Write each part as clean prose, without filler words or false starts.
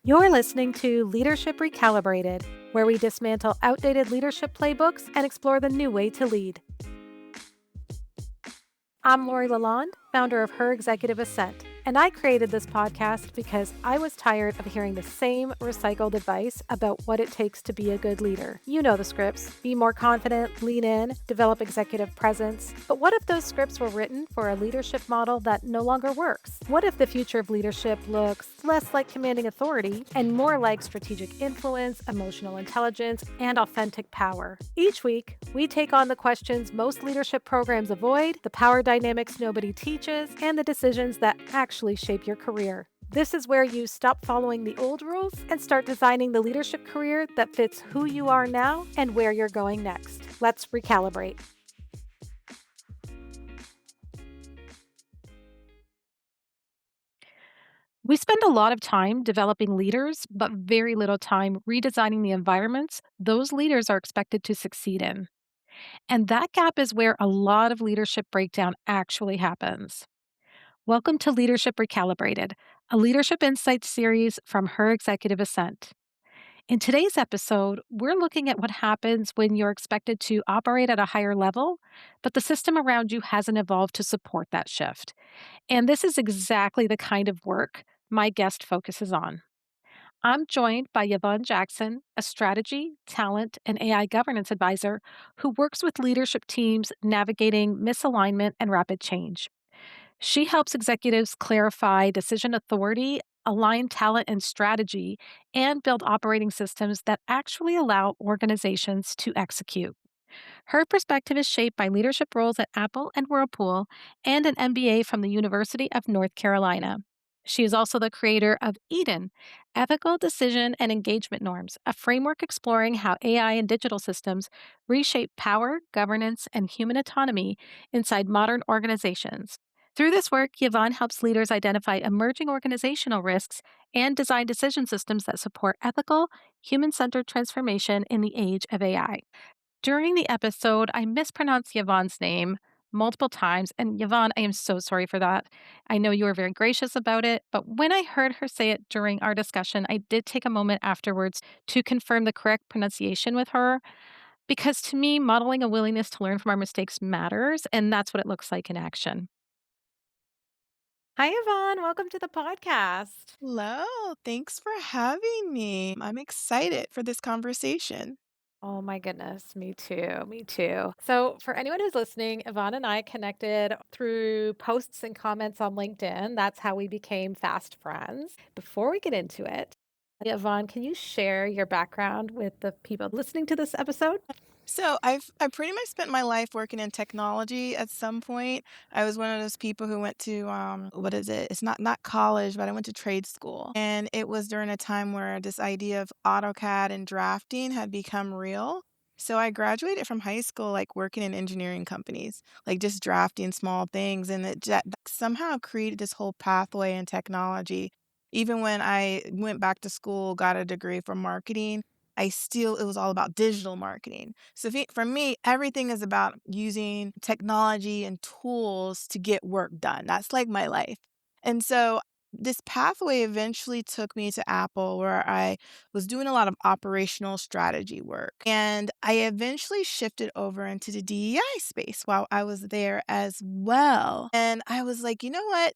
You're listening to Leadership Recalibrated, where we dismantle outdated leadership playbooks and explore the new way to lead. I'm Lori Lalonde, founder of Her Executive Ascent, and I created this podcast because I was tired of hearing the same recycled advice about what it takes to be a good leader. You know the scripts: be more confident, lean in, develop executive presence. But what if those scripts were written for a leadership model that no longer works? What if the future of leadership looks less like commanding authority and more like strategic influence, emotional intelligence, and authentic power? Each week, we take on the questions most leadership programs avoid, the power dynamics nobody teaches, and the decisions that actually shape your career. This is where you stop following the old rules and start designing the leadership career that fits who you are now and where you're going next. Let's recalibrate. We spend a lot of time developing leaders, but very little time redesigning the environments those leaders are expected to succeed in. And that gap is where a lot of leadership breakdown actually happens. Welcome to Leadership Recalibrated, a leadership insights series from Her Executive Ascent. In today's episode, we're looking at what happens when you're expected to operate at a higher level, but the system around you hasn't evolved to support that shift. And this is exactly the kind of work my guest focuses on. I'm joined by Yvonne Jackson, a strategy, talent, and AI governance advisor who works with leadership teams navigating misalignment and rapid change. She helps executives clarify decision authority, align talent and strategy, and build operating systems that actually allow organizations to execute. Her perspective is shaped by leadership roles at Apple and Whirlpool and an MBA from the University of North Carolina. She is also the creator of Eden, Ethical Decision and Engagement Norms, a framework exploring how AI and digital systems reshape power, governance, and human autonomy inside modern organizations. Through this work, Yvonne helps leaders identify emerging organizational risks and design decision systems that support ethical, human centered transformation in the age of AI. During the episode, I mispronounced Yvonne's name multiple times. And Yvonne, I am so sorry for that. I know you were very gracious about it, but when I heard her say it during our discussion, I did take a moment afterwards to confirm the correct pronunciation with her. Because to me, modeling a willingness to learn from our mistakes matters, and that's what it looks like in action. Hi, Yvonne. Welcome to the podcast. Hello, thanks for having me. I'm excited for this conversation. Oh my goodness, me too. Me too. So, for anyone who's listening, Yvonne and I connected through posts and comments on LinkedIn. That's how we became fast friends. Before we get into it, Yvonne, can you share your background with the people listening to this episode? I pretty much spent my life working in technology at some point. I was one of those people who went to what is it? It's not college, but I went to trade school. And it was during a time where this idea of AutoCAD and drafting had become real. So I graduated from high school like working in engineering companies, like just drafting small things, and that somehow created this whole pathway in technology. Even when I went back to school, got a degree for marketing, it was all about digital marketing. So for me, everything is about using technology and tools to get work done. That's like my life. And so this pathway eventually took me to Apple, where I was doing a lot of operational strategy work. And I eventually shifted over into the DEI space while I was there as well. And I was like, you know what?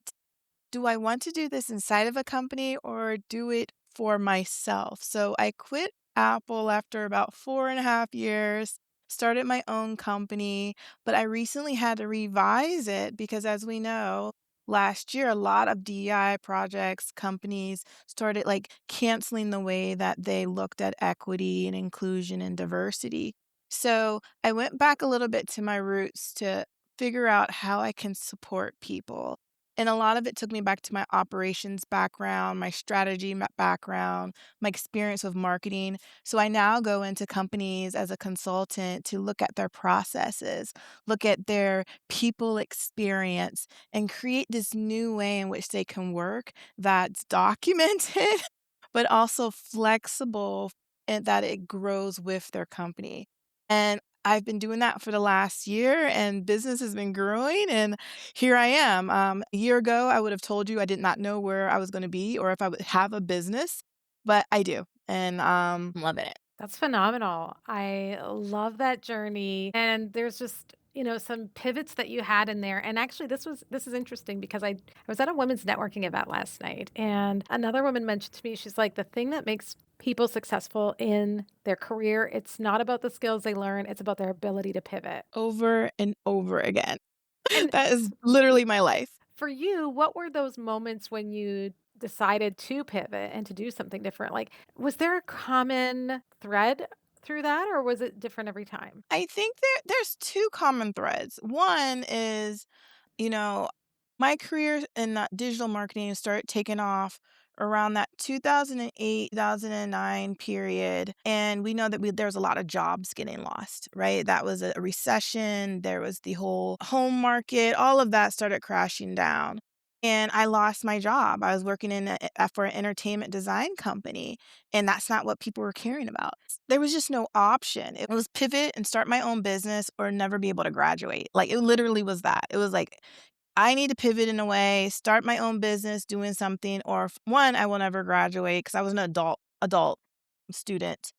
Do I want to do this inside of a company or do it for myself? So I quit Apple after about 4.5 years, started my own company, but I recently had to revise it because, as we know, last year, a lot of DEI projects, companies started like canceling the way that they looked at equity and inclusion and diversity. So I went back a little bit to my roots to figure out how I can support people. And a lot of it took me back to my operations background, my strategy background, my experience with marketing. So I now go into companies as a consultant to look at their processes, look at their people experience, and create this new way in which they can work that's documented, but also flexible and that it grows with their company. And I've been doing that for the last year, and business has been growing, and here I am. A year ago, I would have told you I did not know where I was gonna be or if I would have a business. but I do, and, loving it. That's phenomenal. I love that journey. And there's just, some pivots that you had in there. And actually this is interesting because I was at a women's networking event last night and another woman mentioned to me, she's like, the thing that makes people successful in their career, it's not about the skills they learn, it's about their ability to pivot. Over and over again. And That is literally my life. for you, what were those moments when you decided to pivot and to do something different? Like, was there a common thread through that or was it different every time? I think there's 2 common threads. One is, you know, my career in that digital marketing started taking off around that 2008, 2009 period, and we know that there was a lot of jobs getting lost, right? That was a recession, there was the whole home market, all of that started crashing down, and I lost my job. I was working for an entertainment design company, and that's not what people were caring about. There was just no option. It was pivot and start my own business or never be able to graduate. Like, it literally was that. It was like, I need to pivot in a way, start my own business doing something, or 1, I will never graduate because I was an adult student,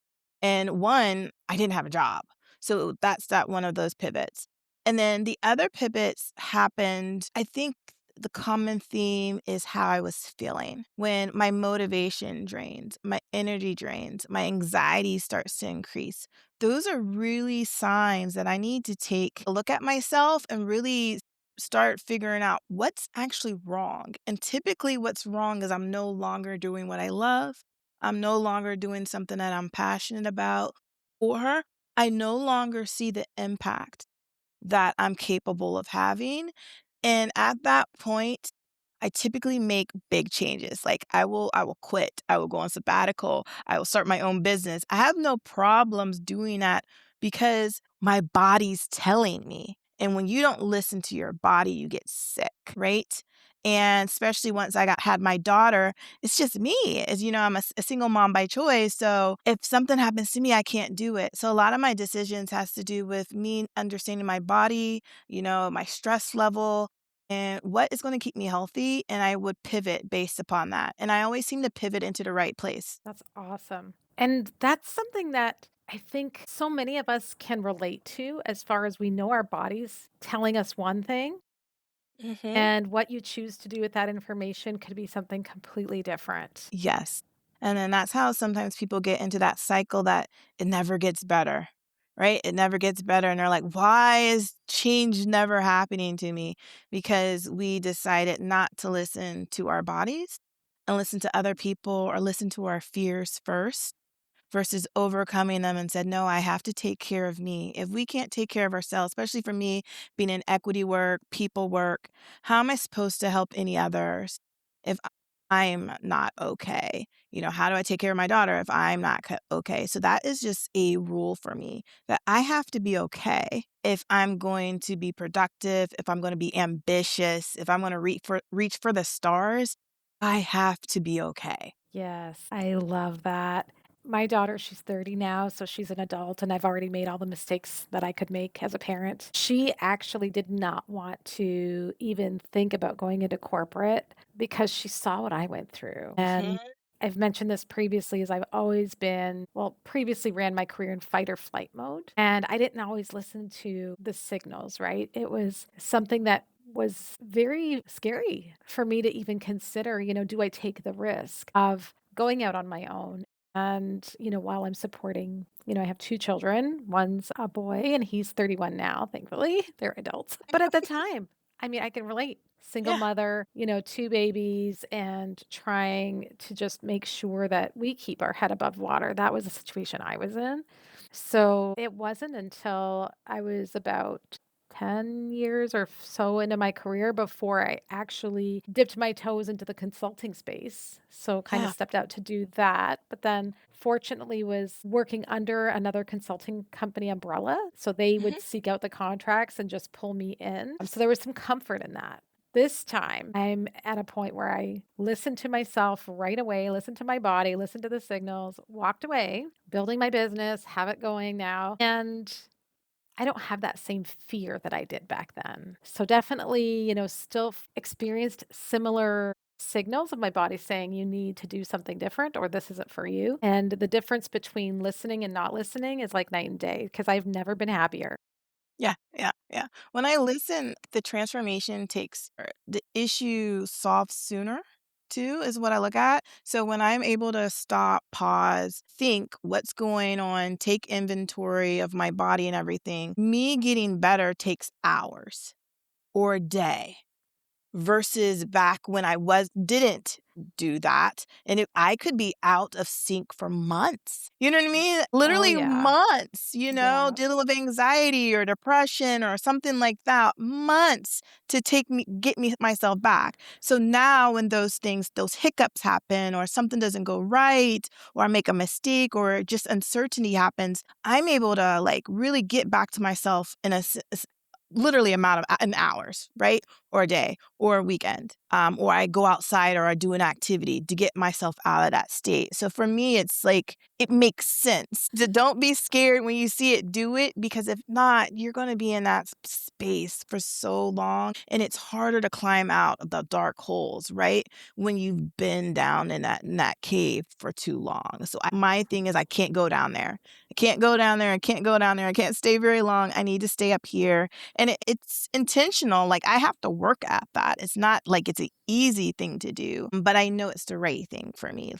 and 1, I didn't have a job. So that's that one of those pivots. And then the other pivots happened, I think the common theme is how I was feeling. When my motivation drains, my energy drains, my anxiety starts to increase. Those are really signs that I need to take a look at myself and really start figuring out what's actually wrong. And typically, what's wrong is I'm no longer doing what I love. I'm no longer doing something that I'm passionate about, or I no longer see the impact that I'm capable of having. And at that point, I typically make big changes. Like, I will quit. I will go on sabbatical. I will start my own business. I have no problems doing that because my body's telling me. And when you don't listen to your body, you get sick, right? And especially once had my daughter, it's just me. As you know, I'm a single mom by choice. So if something happens to me, I can't do it. So a lot of my decisions has to do with me understanding my body, my stress level, and what is gonna keep me healthy, and I would pivot based upon that, and I always seem to pivot into the right place. That's awesome. And that's something that I think so many of us can relate to as far as we know our bodies telling us one thing, Mhm. and what you choose to do with that information could be something completely different. Yes, and then that's how sometimes people get into that cycle that it never gets better, right? It never gets better, and they're like, "Why is change never happening to me?" Because we decided not to listen to our bodies and listen to other people or listen to our fears first versus overcoming them and said, "No, I have to take care of me." If we can't take care of ourselves, especially for me being in equity work, people work, how am I supposed to help any others if I'm not okay? How do I take care of my daughter if I'm not okay? So that is just a rule for me that I have to be okay if I'm going to be productive, if I'm going to be ambitious, if I'm going to reach for the stars, I have to be okay. Yes, I love that. My daughter, she's 30 now, so she's an adult, and I've already made all the mistakes that I could make as a parent. She actually did not want to even think about going into corporate because she saw what I went through. And Mhm. I've mentioned this previously as I've always been, well, previously ran my career in fight or flight mode, and I didn't always listen to the signals, right? It was something that was very scary for me to even consider, do I take the risk of going out on my own? And, while I'm supporting, I have 2 children. One's a boy and he's 31 now, thankfully. They're adults. But at the time, I mean, I can relate. Single Yeah. mother, 2 babies and trying to just make sure that we keep our head above water. That was the situation I was in. So, it wasn't until I was about 10 years or so into my career before I actually dipped my toes into the consulting space. So kind of Yeah. stepped out to do that, but then fortunately was working under another consulting company umbrella. So they Mhm. would seek out the contracts and just pull me in. So there was some comfort in that. This time, I'm at a point where I listened to myself right away, listened to my body, listened to the signals, walked away, building my business, have it going now. And I don't have that same fear that I did back then. So definitely, still experienced similar signals of my body saying you need to do something different or this isn't for you. And the difference between listening and not listening is like night and day because I've never been happier. Yeah, yeah, yeah. When I listen, the transformation takes or the issue solved sooner too is what I look at. So when I'm able to stop, pause, think what's going on, take inventory of my body and everything, me getting better takes hours or a day. Versus back when I didn't do that, and I could be out of sync for months. You know what I mean? Oh, Literally yeah. months, Yeah. dealing with anxiety or depression or something like that. Months to get me myself back. So now when those hiccups happen or something doesn't go right or I make a mistake or just uncertainty happens, I'm able to like really get back to myself in literally amount of in hours, right? Or a day or a weekend, or I go outside or I do an activity to get myself out of that state. So for me, it's like it makes sense. Don't be scared when you see it, do it, because if not, you're going to be in that space for so long and it's harder to climb out of the dark holes, right? When you've been down in that cave for too long. So my thing is I can't go down there. I can't go down there. I can't go down there. I can't stay very long. I need to stay up here and it's intentional, like, I have to work at that. It's not like it's an easy thing to do, but I know it's the right thing for me.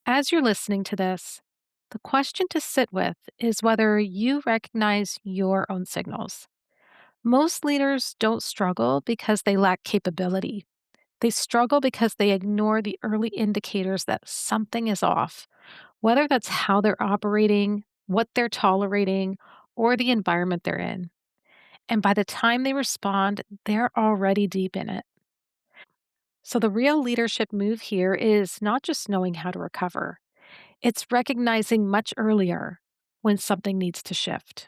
As you're listening to this, the question to sit with is whether you recognize your own signals. Most leaders don't struggle because they lack capability. They struggle because they ignore the early indicators that something is off, whether that's how they're operating, what they're tolerating, or the environment they're in. And by the time they respond, they're already deep in it. So the real leadership move here is not just knowing how to recover, it's recognizing much earlier when something needs to shift.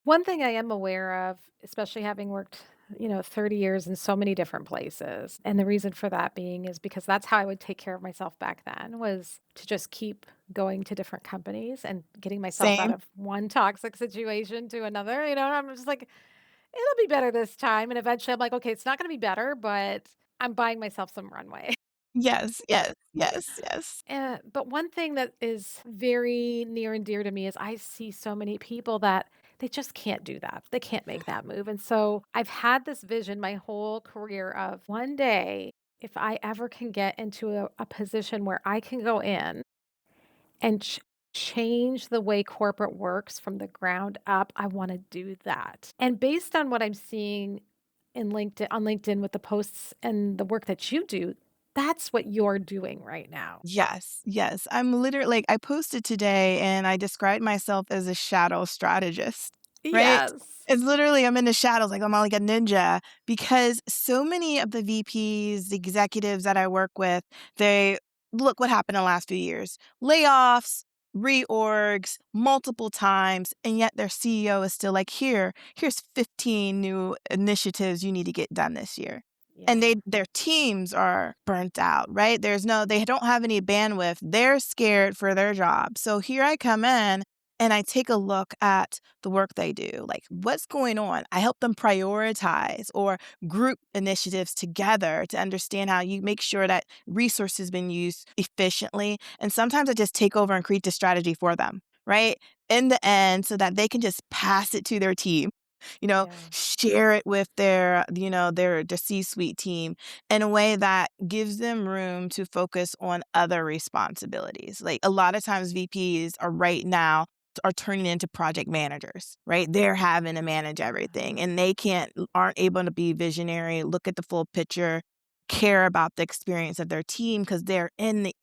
One thing I am aware of, especially having worked, 30 years in so many different places, and the reason for that being is because that's how I would take care of myself back then was to just keep going to different companies and getting myself out Same. of one toxic situation to another, I'm just like, it'll be better this time. And eventually I'm like, okay, it's not going to be better, but I'm buying myself some runway. Yes, yes, yes, yes. But one thing that is very near and dear to me is I see so many people that they just can't do that. They can't make that move. And so I've had this vision my whole career of one day, if I ever can get into a position where I can go in and change the way corporate works from the ground up, I want to do that. And based on what I'm seeing in LinkedIn with the posts and the work that you do, that's what you're doing right now. Yes, yes. I'm literally like, I posted today and I described myself as a shadow strategist, right? Yes. It's literally, I'm in the shadows, like I'm like a ninja because so many of the VPs, the executives that I work with, they look what happened in the last few years layoffs, reorgs, multiple times. And yet their CEO is still like, here's 15 new initiatives you need to get done this year. And Yeah. their teams are burnt out, right? They don't have any bandwidth. They're scared for their job. So here I come in and I take a look at the work they do. Like, what's going on? I help them prioritize or group initiatives together to understand how you make sure that resources been used efficiently. And sometimes I just take over and create the strategy for them, right? In the end, so that they can just pass it to their team, Yeah. share it with their C-suite team in a way that gives them room to focus on other responsibilities. Like a lot of times VPs are turning into project managers, right? They're having to manage everything Uh-huh. and aren't able to be visionary, look at the full picture, care about the experience of their team because they're in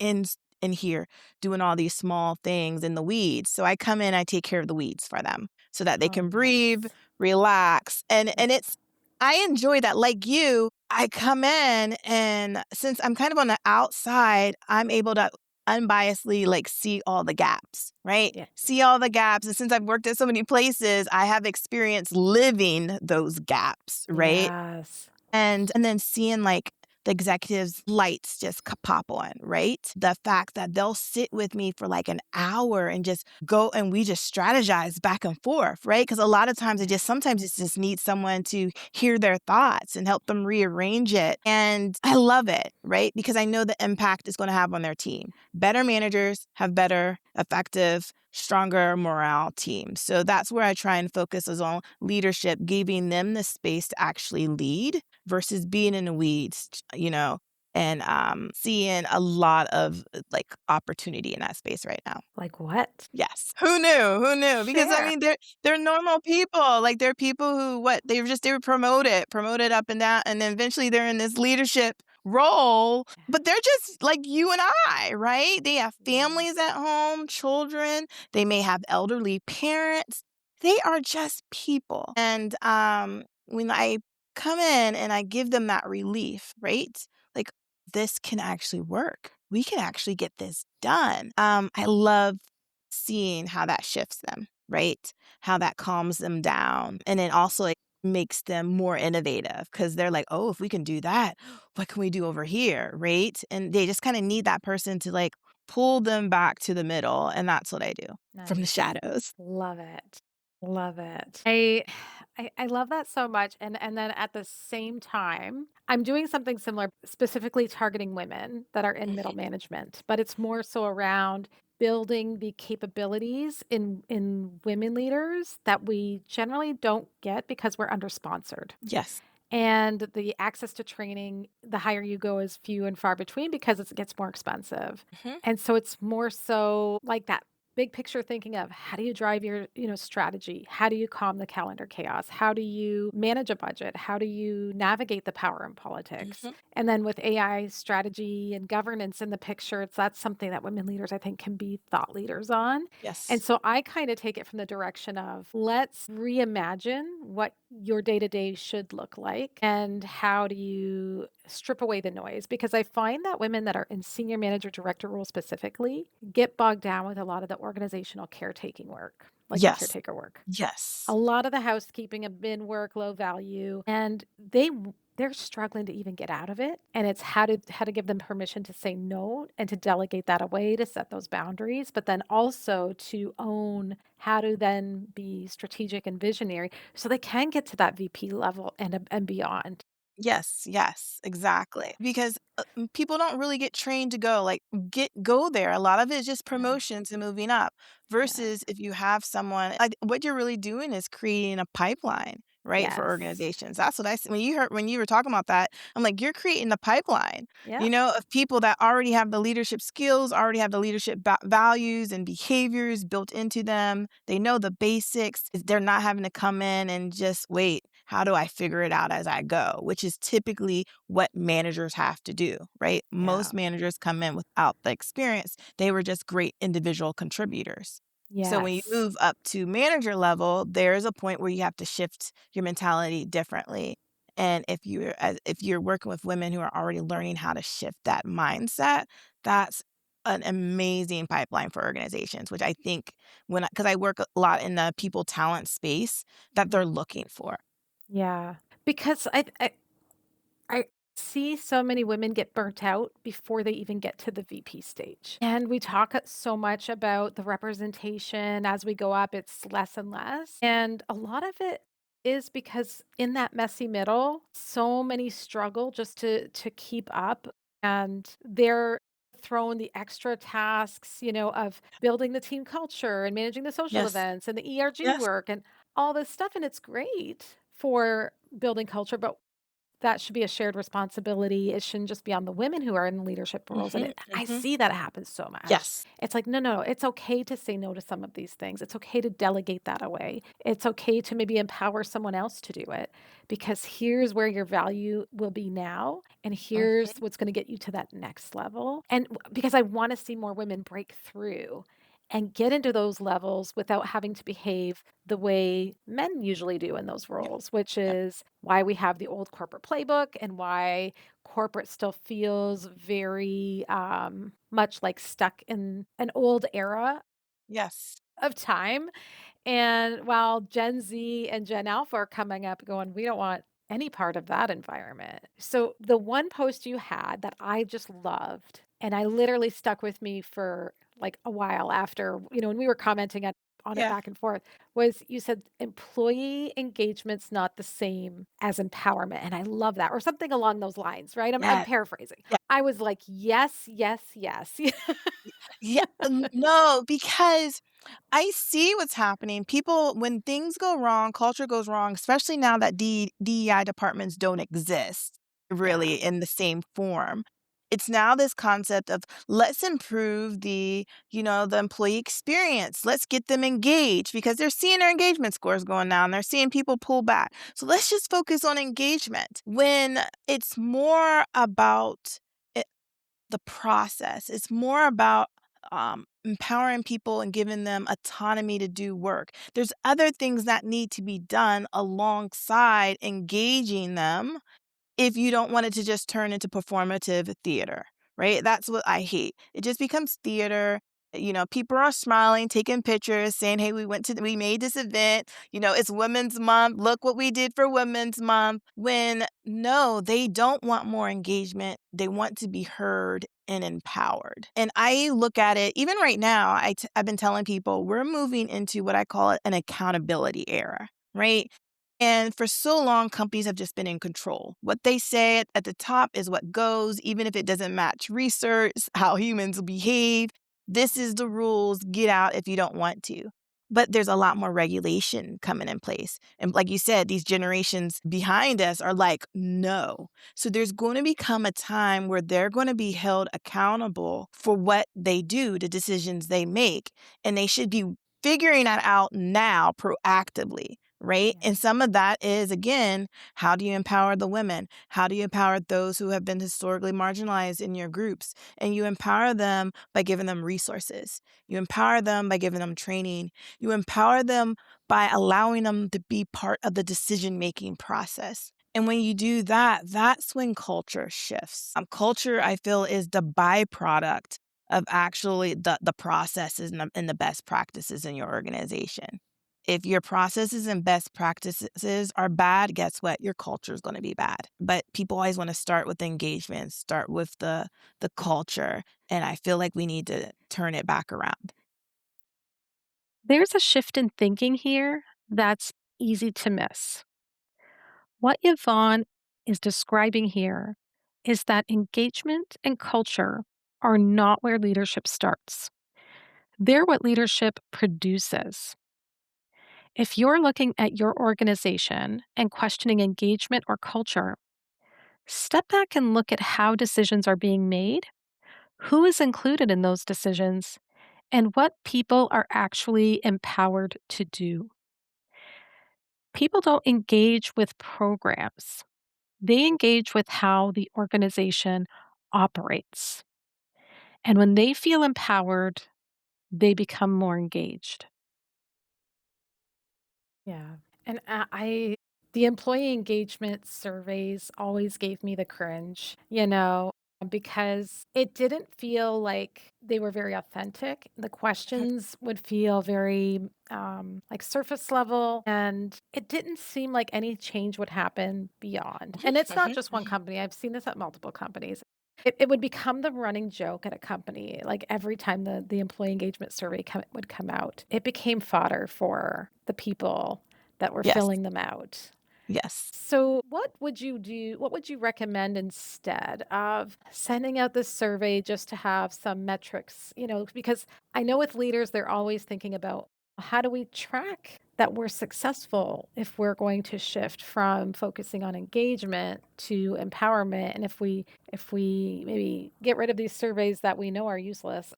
here doing all these small things in the weeds. So I come in, I take care of the weeds for them so that they Oh, can breathe, nice. relax, and Yes. it's I enjoy that. Like you, I come in and since I'm kind of on the outside, I'm able to unbiasedly, like, see all the gaps, right? Yeah. See all the gaps, and since I've worked at so many places, I have experience living those gaps, right? Yes. And then seeing, like, the executives' lights just pop on, right? The fact that they'll sit with me for like an hour and just go and we just strategize back and forth, right? Because a lot of times sometimes it just needs someone to hear their thoughts and help them rearrange it. And I love it, right? Because I know the impact it's going to have on their team. Better managers have better, effective, stronger morale teams. So that's where I try and focus is on leadership, giving them the space to actually lead versus being in the weeds, and seeing a lot of like opportunity in that space right now. Like what? Yes. Who knew? Who knew? Because I Share. mean, they're normal people. Like they're people who they were promoted up and down, and then eventually they're in this leadership role. But they're just like you and I, right? They have Yeah. families at home, children. They may have elderly parents. They are just people. And when I come in and I give them that relief, right? Like this can actually work. We can actually get this done. I love seeing how that shifts them, right? How that calms them down. And then also it makes them more innovative because they're like, oh, if we can do that, what can we do over here? Right. And they just kind of need that person to like pull them back to the middle. And that's what I do from the Nice. shadows. Love it. Love it. I love that so much, and then at the same time, I'm doing something similar, specifically targeting women that are in middle Mhm. management, but it's more so around building the capabilities in women leaders that we generally don't get because we're under-sponsored. Yes. And the access to training, the higher you go is few and far between because it gets more expensive. Hmm. And so it's more so like that big picture thinking of how do you drive your, strategy? How do you calm the calendar chaos? How do you manage a budget? How do you navigate the power in politics? Hmm. And then with AI strategy and governance in the picture, that's something that women leaders I think can be thought leaders on. And Yes. so I kind of take it from the direction of let's reimagine what your day to day should look like and how do you strip away the noise? Because I find that women that are in senior manager director roles specifically get bogged down with a lot of the organizational caretaking work, like the Yes. caretaker work. A Yes. lot of the housekeeping of bin work, low value, and they're struggling to even get out of it. And it's how to give them permission to say no and to delegate that away, to set those boundaries, but then also to own how to then be strategic and visionary so they can get to that VP level and beyond. Yes, yes, exactly. Because people don't really get trained to go there. A lot of it is just Yeah. promotions and moving up. Yeah. Versus if you have someone, what you're really doing is creating a pipeline, right, for Yes. organizations. That's what I see. When you were talking about that, I'm like, you're creating a pipeline, Yep. of people that already have the leadership skills, already have the leadership values and behaviors built into them. They know the basics. They're not having to come in and just wait. How do I figure it out as I go? Which is typically what managers have to do, right? Most Yeah. managers come in without the experience. They were just great individual contributors. So when you Yes. move up to manager level, there's a point where you have to shift your mentality differently. And if you're working with women who are already learning how to shift that mindset, that's an amazing pipeline for organizations, which I think because I work a lot in the people talent space that they're looking for. Yeah. Because I see so many women get burnt out before they even get to the VP stage. And we talk so much about the representation as we go up, it's less and less. And a lot of it is because in that messy middle, so many struggle just to keep up and they're thrown the extra tasks, of building the team culture and managing the social Yes. events and the ERG Yes. work and all this stuff and it's great for building culture, but that should be a shared responsibility. It shouldn't just be on the women who are in leadership roles, and Mhm, I mhm. see that happen so much. Yes. It's like, no, no, it's okay to say no to some of these things. It's okay to delegate that away. It's okay to maybe empower someone else to do it because here's where your value will be now, and here's Mhm. what's gonna get you to that next level. And because I wanna see more women break through and get into those levels without having to behave the way men usually do in those Yep, roles, which yep. is why we have the old corporate playbook and why corporate still feels very much like stuck in an old era Yes. of time. And while Gen Z and Gen Alpha are coming up going, we don't want any part of that environment. So the one post you had that I just loved, and I literally stuck with me for like a while after, when we were commenting on it Yeah. back and forth, was you said employee engagement's not the same as empowerment. And I love that, or something along those lines, right? I'm Yeah. paraphrasing. Yeah. I was like, yes, yes, yes. Yeah. No, because I see what's happening. People, when things go wrong, culture goes wrong, especially now that DEI departments don't exist really Yeah. in the same form. It's now this concept of let's improve the employee experience. Let's get them engaged because they're seeing their engagement scores going down. They're seeing people pull back. So let's just focus on engagement when it's more about the process. It's more about empowering people and giving them autonomy to do work. There's other things that need to be done alongside engaging them if you don't want it to just turn into performative theater, right? That's what I hate. It just becomes theater. People are smiling, taking pictures, saying, "Hey, we made this event. It's Women's Month. Look what we did for Women's Month." When no, they don't want more engagement. They want to be heard and empowered. And I look at it even right now. I've been telling people we're moving into what I call an accountability era, right? And for so long, companies have just been in control. What they say at the top is what goes, even if it doesn't match research, how humans behave. This is the rules. Get out if you don't want to. But there's a lot more regulation coming in place. And like you said, these generations behind us are like, no. So there's going to become a time where they're going to be held accountable for what they do, the decisions they make. And they should be figuring that out now proactively, right? Yeah. And some of that is, again, how do you empower the women? How do you empower those who have been historically marginalized in your groups? And you empower them by giving them resources. You empower them by giving them training. You empower them by allowing them to be part of the decision-making process. And when you do that, that's when culture shifts. Culture, I feel, is the byproduct of actually the processes and the best practices in your organization. If your processes and best practices are bad, guess what? Your culture is going to be bad. But people always want to start with engagement, start with the culture, and I feel like we need to turn it back around. There's a shift in thinking here that's easy to miss. What Yvonne is describing here is that engagement and culture are not where leadership starts. They're what leadership produces. If you're looking at your organization and questioning engagement or culture, step back and look at how decisions are being made, who is included in those decisions, and what people are actually empowered to do. People don't engage with programs, they engage with how the organization operates. And when they feel empowered, they become more engaged. Yeah. And the employee engagement surveys always gave me the cringe, because it didn't feel like they were very authentic. The questions would feel very like surface level, and it didn't seem like any change would happen beyond. Mhm, And it's not mhm, just one mhm. company, I've seen this at multiple companies. It would become the running joke at a company. Like every time the employee engagement survey would come out, it became fodder for the people that were Yes, filling them out. yes. So, what would you do? What would you recommend instead of sending out this survey just to have some metrics? Because I know with leaders, they're always thinking about how do we track that we're successful if we're going to shift from focusing on engagement to empowerment, and if we maybe get rid of these surveys that we know are useless,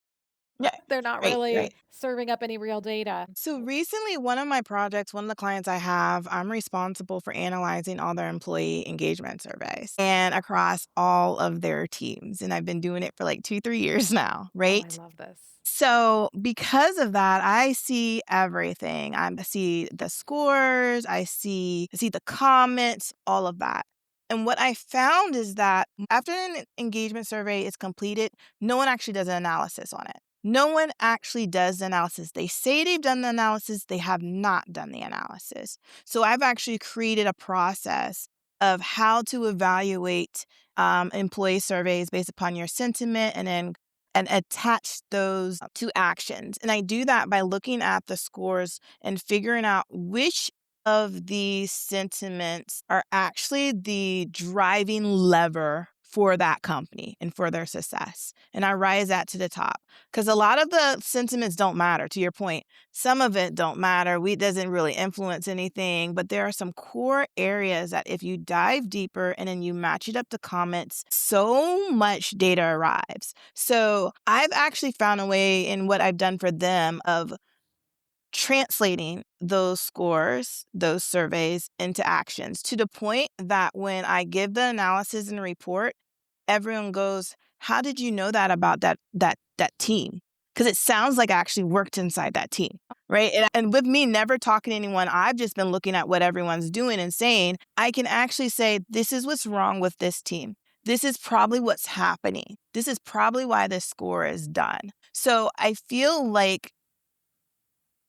Yeah, they're not right, really right. serving up any real data. So recently, one of my projects, one of the clients I have, I'm responsible for analyzing all their employee engagement surveys and across all of their teams. And I've been doing it for like 2, 3 years now, Oh, I right? love this. So because of that, I see everything. I see the scores, I see the comments, all of that. And what I found is that after an engagement survey is completed, no one actually does an analysis on it. No one actually does the analysis. They say they've done the analysis, they have not done the analysis. So I've actually created a process of how to evaluate employee surveys based upon your sentiment and attach those to actions. And I do that by looking at the scores and figuring out which of these sentiments are actually the driving lever for that company and for their success. And I rise that to the top because a lot of the sentiments don't matter, to your point. Some of it don't matter. We doesn't really influence anything, but there are some core areas that if you dive deeper and then you match it up to comments, so much data arrives. So I've actually found a way in what I've done for them of translating those scores, those surveys into actions to the point that when I give the analysis and report, everyone goes, "How did you know that about that team?" Because it sounds like I actually worked inside that team, right? And with me never talking to anyone, I've just been looking at what everyone's doing and saying, I can actually say, this is what's wrong with this team. This is probably what's happening. This is probably why this score is done. So I feel like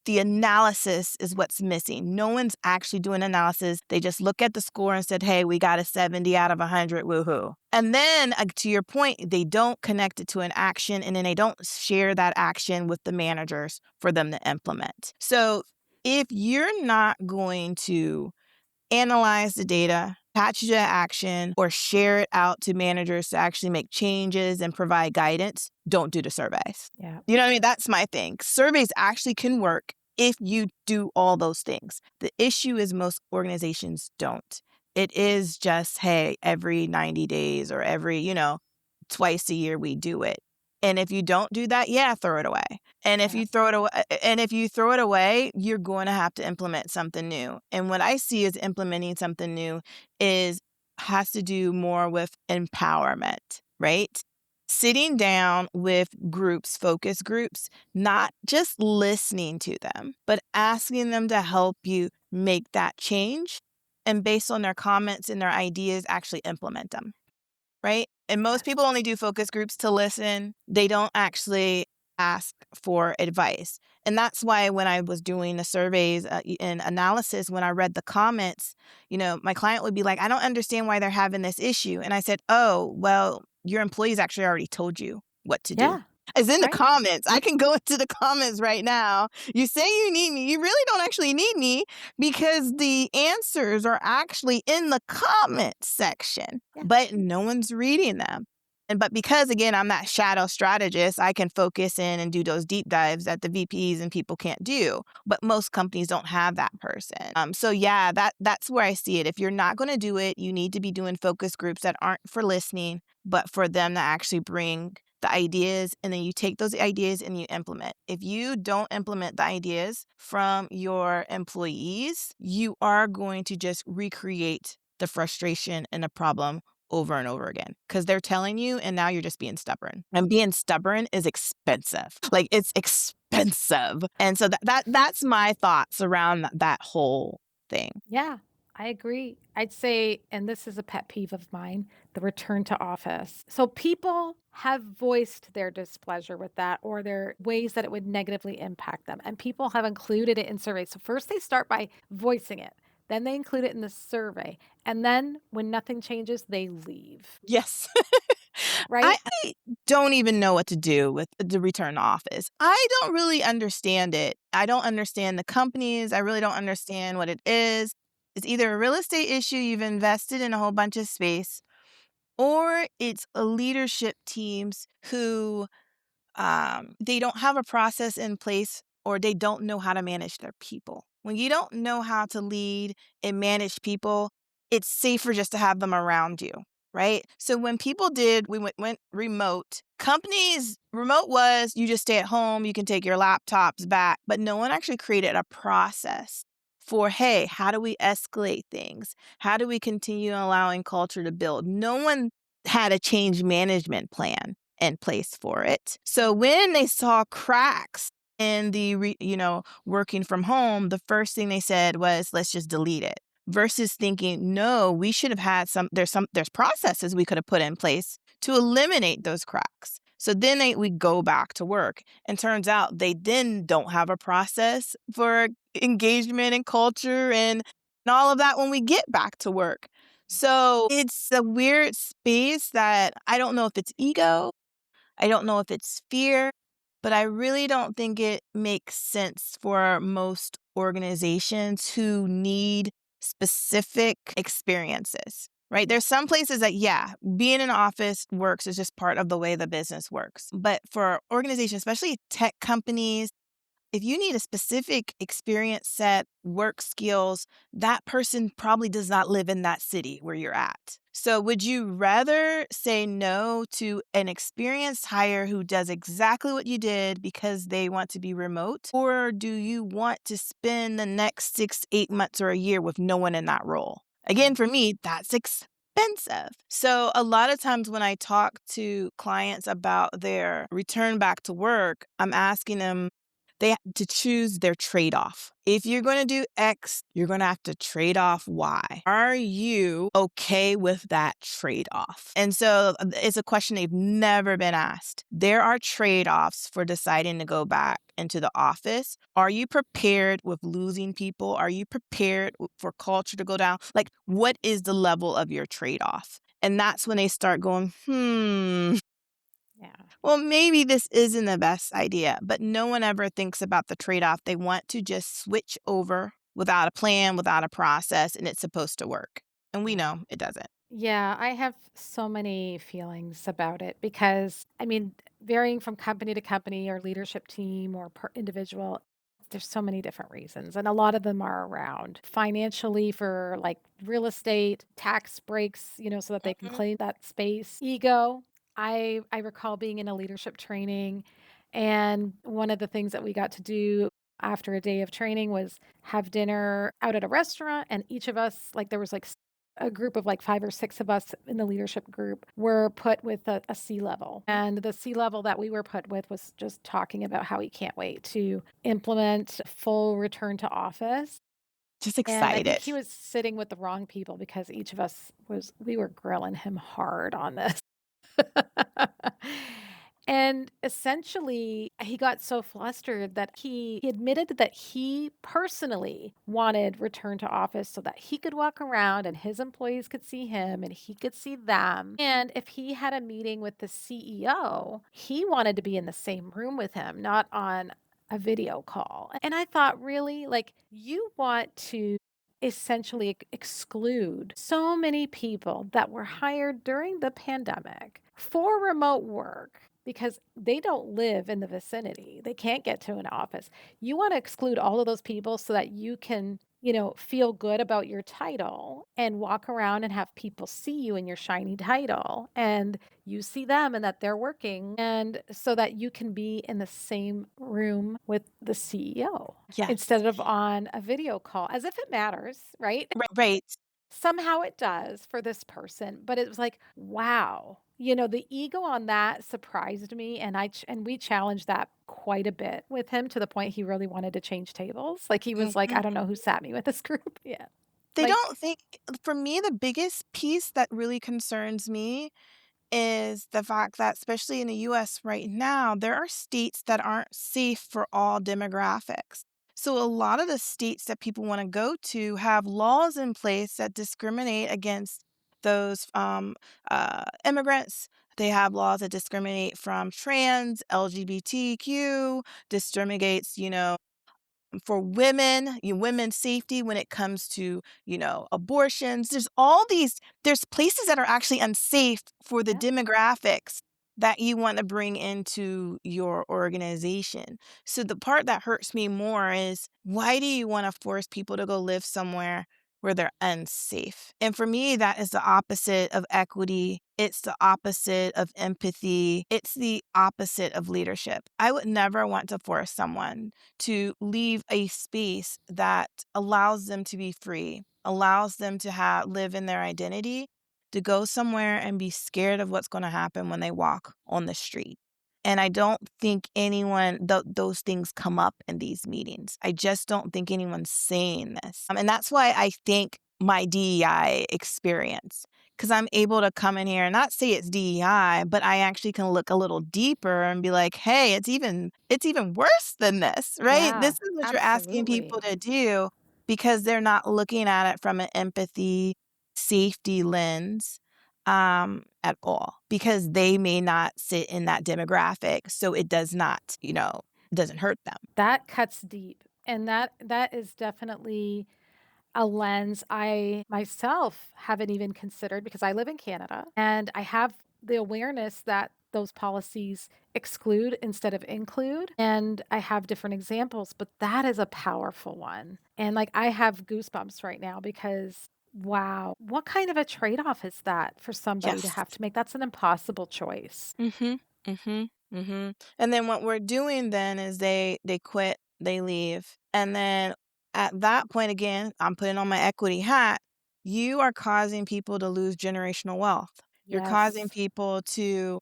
the analysis is what's missing. No one's actually doing analysis. They just look at the score and said, hey, we got a 70 out of 100, woohoo. And then, to your point, they don't connect it to an action, and then they don't share that action with the managers for them to implement. So if you're not going to analyze the data, attach it to action, or share it out to managers to actually make changes and provide guidance, don't do the surveys. Yeah. You know what I mean? That's my thing. Surveys actually can work if you do all those things. The issue is most organizations don't. It is just, hey, every 90 days or every, twice a year we do it. And if you don't do that, yeah, throw it away. And if Yeah. you throw it away, you're going to have to implement something new. And what I see as implementing something new has to do more with empowerment, right? Sitting down with groups, focus groups, not just listening to them, but asking them to help you make that change and based on their comments and their ideas, actually implement them. Right? And most Yes. people only do focus groups to listen. They don't actually ask for advice. And that's why when I was doing the surveys and analysis, when I read the comments, my client would be like, I don't understand why they're having this issue. And I said, oh, well, your employees actually already told you what to do. Yeah. It's in the Right. comments. I can go into the comments right now. You say you need me. You really don't actually need me because the answers are actually in the comment section, Yeah. but no one's reading them. But because again, I'm that shadow strategist, I can focus in and do those deep dives that the VPs and people can't do. But most companies don't have that person. So yeah, that's where I see it. If you're not going to do it, you need to be doing focus groups that aren't for listening, but for them to actually bring the ideas, and then you take those ideas and you implement. If you don't implement the ideas from your employees, you are going to just recreate the frustration and the problem over and over again because they're telling you and now you're just being stubborn. And being stubborn is expensive. Like it's expensive. And so that's my thoughts around that whole thing. Yeah, I agree. I'd say, and this is a pet peeve of mine, the return to office. So people have voiced their displeasure with that or their ways that it would negatively impact them. And people have included it in surveys. So first they start by voicing it, then they include it in the survey. And then when nothing changes, they leave, Yes. I right? don't even know what to do with the return to office. I don't really understand it. I don't understand the companies. I really don't understand what it is. It's either a real estate issue, you've invested in a whole bunch of space, or it's a leadership teams who they don't have a process in place or they don't know how to manage their people. When you don't know how to lead and manage people, it's safer just to have them around you, right? So when we went remote, companies, remote was you just stay at home, you can take your laptops back, but no one actually created a process for, hey, how do we escalate things? How do we continue allowing culture to build? No one had a change management plan in place for it. So when they saw cracks in the working from home, the first thing they said was let's just delete it versus thinking no, we should have had there's processes we could have put in place to eliminate those cracks. So then we go back to work and turns out they then don't have a process for engagement and culture and all of that when we get back to work. So it's a weird space that I don't know if it's ego, I don't know if it's fear, but I really don't think it makes sense for most organizations who need specific experiences, right? There's some places that, yeah, being in an office works is just part of the way the business works. But for organizations, especially tech companies, if you need a specific experience set, work skills, that person probably does not live in that city where you're at. So, would you rather say no to an experienced hire who does exactly what you did because they want to be remote? Or do you want to spend the next 6, 8 months or a year with no one in that role? Again, Right. for me, that's expensive. So, a lot of times when I talk to clients about their return back to work, I'm asking them they have to choose their trade-off. If you're gonna do X, you're gonna have to trade off Y. Are you okay with that trade-off? And so it's a question they've never been asked. There are trade-offs for deciding to go back into the office. Are you prepared with losing people? Are you prepared for culture to go down? Like, what is the level of your trade-off? And that's when they start going, Yeah. well, maybe this isn't the best idea, but no one ever thinks about the trade-off. They want to just switch over without a plan, without a process, and it's supposed to work. And we Yeah. know it doesn't. Yeah, I have so many feelings about it because, I mean, varying from company to company or leadership team or per individual, there's so many different reasons. And a lot of them are around financially for like real estate, tax breaks, so that they can Mhm. claim that space, ego. I recall being in a leadership training, and one of the things that we got to do after a day of training was have dinner out at a restaurant, and each of us, like there was like a group of like 5 or 6 of us in the leadership group were put with a C level. And the C level that we were put with was just talking about how he can't wait to implement full return to office. Just And I think excited. he was sitting with the wrong people because each of us we were grilling him hard on this. And essentially, he got so flustered that he admitted that he personally wanted return to office so that he could walk around and his employees could see him and he could see them. And if he had a meeting with the CEO, he wanted to be in the same room with him, not on a video call. And I thought, really? Like, you want to essentially exclude so many people that were hired during the pandemic for remote work because they don't live in the vicinity. They can't get to an office. You want to exclude all of those people so that you can, feel good about your title and walk around and have people see you in your shiny title and you see them and that they're working and so that you can be in the same room with the CEO Yes. instead of on a video call, as if it matters, right? Right. Somehow it does for this person, but it was like, wow. The ego on that surprised me, and and we challenged that quite a bit with him to the point he really wanted to change tables. Like, he was like, Mhm. "I don't know who sat me with this group." Yeah. They Like, don't think, for me, the biggest piece that really concerns me is the fact that, especially in the US right now, there are states that aren't safe for all demographics. So, a lot of the states that people want to go to have laws in place that discriminate against those immigrants. They have laws that discriminate from trans, LGBTQ, discriminates, for women, women's safety when it comes to, abortions. There's places that are actually unsafe for the yeah, demographics that you want to bring into your organization. So the part that hurts me more is, why do you want to force people to go live somewhere where they're unsafe? And for me, that is the opposite of equity. It's the opposite of empathy. It's the opposite of leadership. I would never want to force someone to leave a space that allows them to be free, allows them to live in their identity, to go somewhere and be scared of what's going to happen when they walk on the street. And I don't think those things come up in these meetings. I just don't think anyone's saying this. And that's why I think my DEI experience, because I'm able to come in here and not say it's DEI, but I actually can look a little deeper and be like, hey, it's even worse than this, right? This yeah, is what you're asking people absolutely. to do because they're not looking at it from an empathy safety lens at all because they may not sit in that demographic. So it does not, doesn't hurt them. That cuts deep, and that is definitely a lens I myself haven't even considered because I live in Canada, and I have the awareness that those policies exclude instead of include, and I have different examples, but that is a powerful one. And, like, I have goosebumps right now because, wow, what kind of a trade-off is that for somebody to Yes. have to make? That's an impossible choice. Mhm, mhm, mhm, and then what we're doing then is they quit, they leave, and then at that point, again, I'm putting on my equity hat, you are causing people to lose generational wealth. You're causing Yes, people to,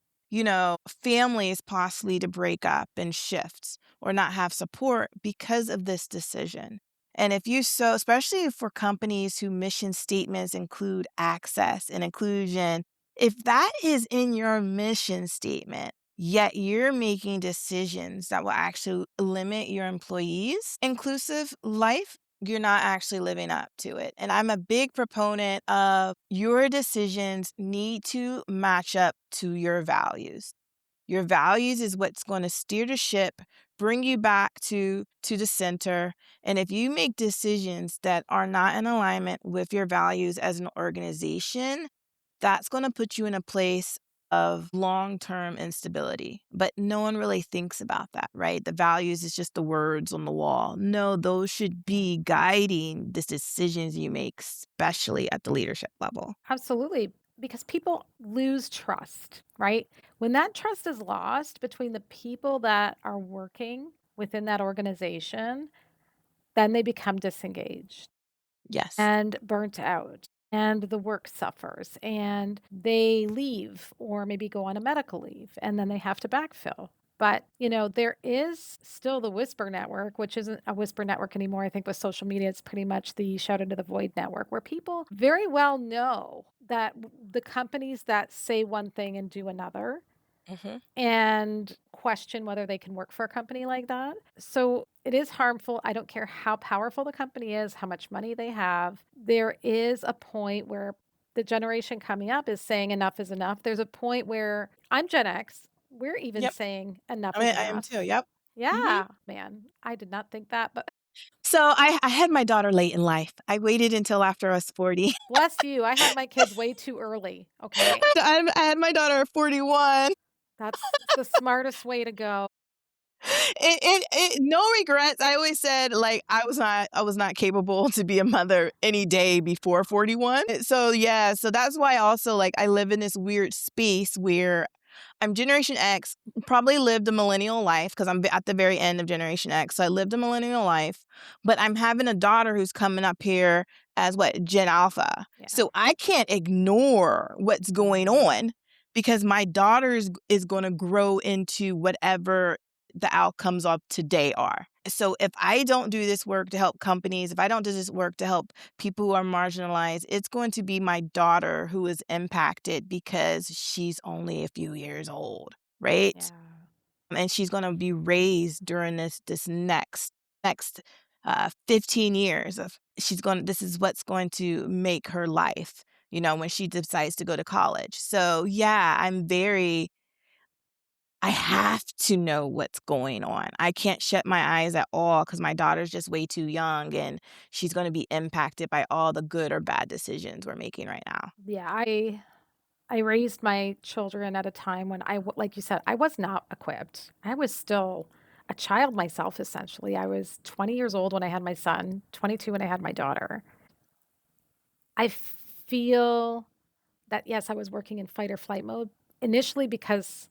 families possibly to break up and shift or not have support because of this decision. And if you so especially for companies who mission statements include access and inclusion, if that is in your mission statement, yet you're making decisions that will actually limit your employees' inclusive life, you're not actually living up to it. And I'm a big proponent of your decisions need to match up to your values. Your values is what's going to steer the ship, bring you back to the center. And if you make decisions that are not in alignment with your values as an organization, that's going to put you in a place of long-term instability. But no one really thinks about that, right? The values is just the words on the wall. No, those should yeah. be guiding the decisions you make, especially at the leadership level. Absolutely, because people lose trust, right? When that trust is lost between the people that are working within that organization, then they become disengaged Yes. and burnt out, and the work suffers, and they leave or maybe go on a medical leave, and then they have to backfill. But, there is still the whisper network, which isn't a whisper network anymore. I think with social media, it's pretty much the shout into the void network where people very well know that the companies that say one thing and do another Mhm. and question whether they can work for a company like that. So it is harmful. I don't care how powerful the company is, how much money they have. There is a point where the generation coming up is saying enough is enough. There's a point where I'm Gen X. We're even Yep. saying enough I is mean, I am too. enough. Yep. Mhm. Yeah, man. I did not think that, but So I had my daughter late in life. I waited until after I was 40. bless you. I had my kids way too early. Okay. I had my daughter at 41. That's the smartest way to go. No regrets. I always said, like, I was not capable to be a mother any day before 41. So, yeah, so that's why also, like, I live in this weird space where I'm Generation X, probably lived a millennial life because I'm at the very end of Generation X. So I lived a millennial life, but I'm having a daughter who's coming up here as what, Gen Alpha. Yeah. So I can't ignore what's going No. on because my daughter is going to grow into whatever the outcomes of today are. So if I don't do this work to help companies, if I don't do this work to help people who are marginalized, it's going to be my daughter who is impacted because she's only a few years old, right? Yeah. And she's going to be raised during this next 15 years of this is what's going to make her life, when she decides to go to college. So yeah, I have to know what's going on. I can't shut my eyes at all because my daughter's just way too young and she's going to be impacted by all the good or bad decisions we're making right now. Yeah, I raised my children at a time when like you said, I was not equipped. I was still a child myself, essentially. I was 20 years old when I had my son, 22 when I had my daughter. I feel that, yes, I was working in fight or flight mode initially because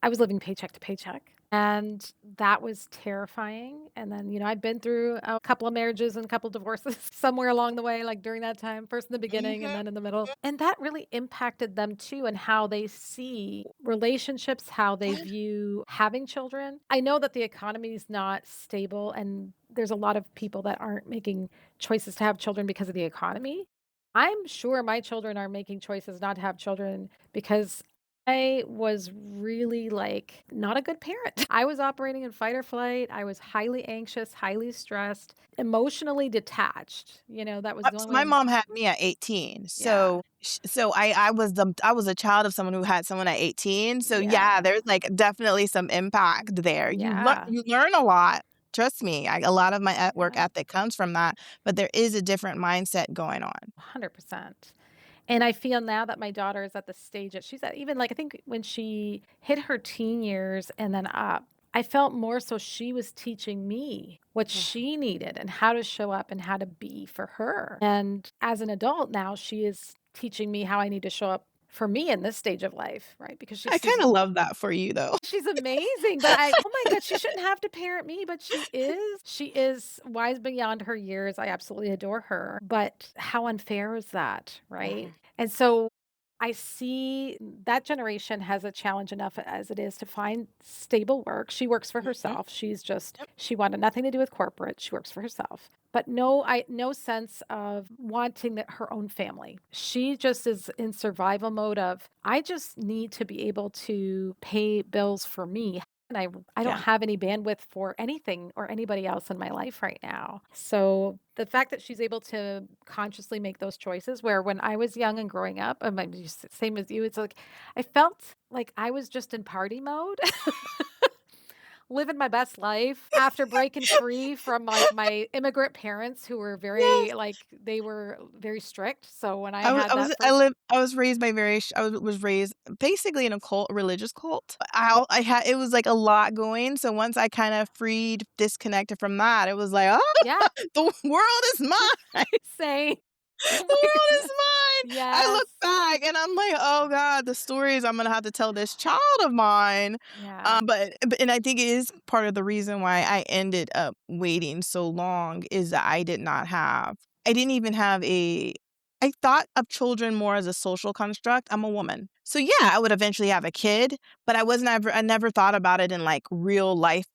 I was living paycheck to paycheck, and that was terrifying, and then, I'd been through a couple of marriages and a couple divorces somewhere along the way, like, during that time, first in the beginning and Mhm. then in the middle, and that really impacted them too and how they see relationships, how they Yeah. view having children. I know that the economy is not stable, and there's a lot of people that aren't making choices to have children because of the economy. I'm sure my children are making choices not to have children because I was really, like, not a good parent. I was operating in fight or flight. I was highly anxious, highly stressed, emotionally detached. That was the only So way my to. mom had me at 18. Yeah, So I was a child of someone who had someone at 18. So yeah, yeah, there's like definitely some impact there. yeah, You learn a lot. Trust me, a lot of my work yeah, ethic comes from that, but there is a different mindset going on. 100%. And I feel now that my daughter is at the stage that she's at, even, like, I think when she hit her teen years and then up, I felt more so she was teaching me what Mhm. she needed and how to show up and how to be for her. And as an adult now, she is teaching me how I need to show up for me in this stage of life, right? Because she I sees kinda love that for you though. she's amazing, but oh my god, she shouldn't have to parent me, but she is. She is wise beyond her years. I absolutely adore her, but how unfair is that, right? Mhm, And so I see that generation has a challenge enough as it is to find stable work. She works for mhm, herself. She's just yep, she wanted nothing to do with corporate. She works for herself. But no sense of wanting her own family. She just is in survival mode of I just need to be able to pay bills for me. And I don't yeah. have any bandwidth for anything or anybody else in my life right now. So the fact that she's able to consciously make those choices, where when I was young and growing up, I'm just same as you, it's like I felt like I was just in party mode, living my best life after breaking free from like my immigrant parents who were Yes. they were very strict. So when I had that first. I was raised by very sh I was raised basically in a religious cult. I had it was, like, a lot going, so once I kinda disconnected from that, it was like, "Oh, Yeah, the world is mine. same. Oh The my world is goodness. mine." I Yes. look back and I'm like, "Oh god, the stories I'm gonna have to tell this child of mine." Yeah. But and I think it is part of the reason why I ended up waiting so long is that I didn't even have a I thought of children more as a social construct. I'm a woman. So yeah, I would eventually have a kid, but I never thought about it in like real life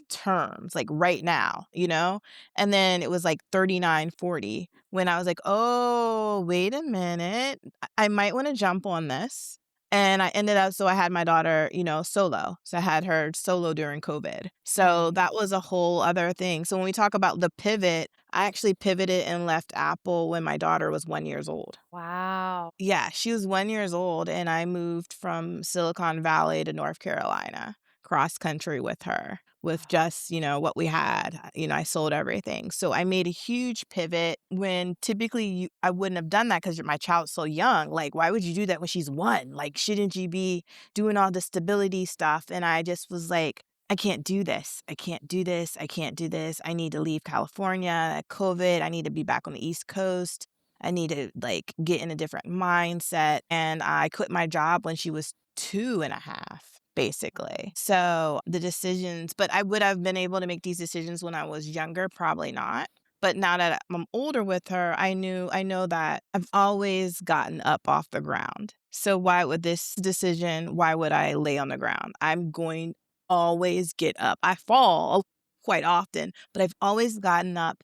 terms, like right now, you know? And then it was like 39, 40 when I was like, "Oh, wait a minute. I might want to jump on this." And I ended up so I had my daughter, solo. So I had her solo during COVID. So Mm. that was a whole other thing. So when we talk about the pivot, I actually pivoted and left Apple when my daughter was 1 years old. Wow. Yeah, she was 1 years old, and I moved from Silicon Valley to North Carolina, cross country with her, with just, what we had. I sold everything. So I made a huge pivot when typically I wouldn't have done that because my child's so young. Like, why would you do that when she's 1? Like, shouldn't you be doing all the stability stuff? And I just was like, I can't do this. I can't do this. I can't do this. I need to leave California, COVID. I need to be back on the East Coast. I need to, like, get in a different mindset, and I quit my job when she was 2.5, basically. So, the decisions but I would have been able to make these decisions when I was younger, probably not. But now that I'm older with her, I know that I've always gotten up off the ground. So why would I lay on the ground? I'm going always get up. I fall quite often, but I've always gotten up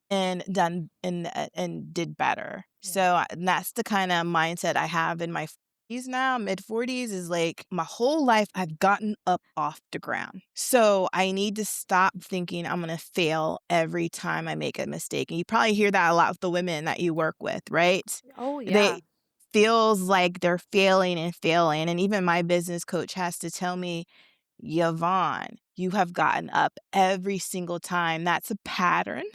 and did better. So, Yeah. and that's the kinda mindset I have in my 40s now, mid-40s is like, my whole life I've gotten up off the ground. So, I need to stop thinking I'm gonna fail every time I make a mistake, and you probably hear that a lot with the women that you work with, right? Oh, yeah. They feels like they're failing and failing, and even my business coach has to tell me, "Yvonne, you have gotten up every single time. That's a pattern."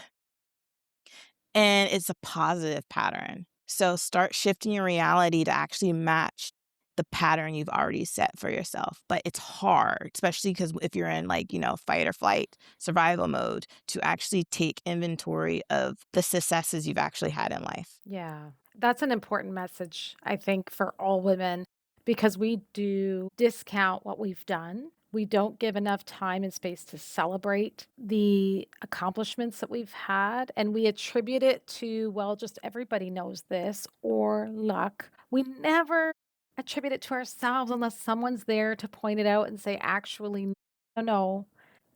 And it's a positive pattern. So start shifting your reality to actually match the pattern you've already set for yourself. But it's hard, especially because if you're in like, fight or flight, survival mode, to actually take inventory of the successes you've actually had in life. Yeah. That's an important message, I think, for all women because we do discount what we've done. We don't give enough time and space to celebrate the accomplishments that we've had. And we attribute it to, well, just everybody knows this or luck. We never attribute it to ourselves unless someone's there to point it out and say, actually, no, no.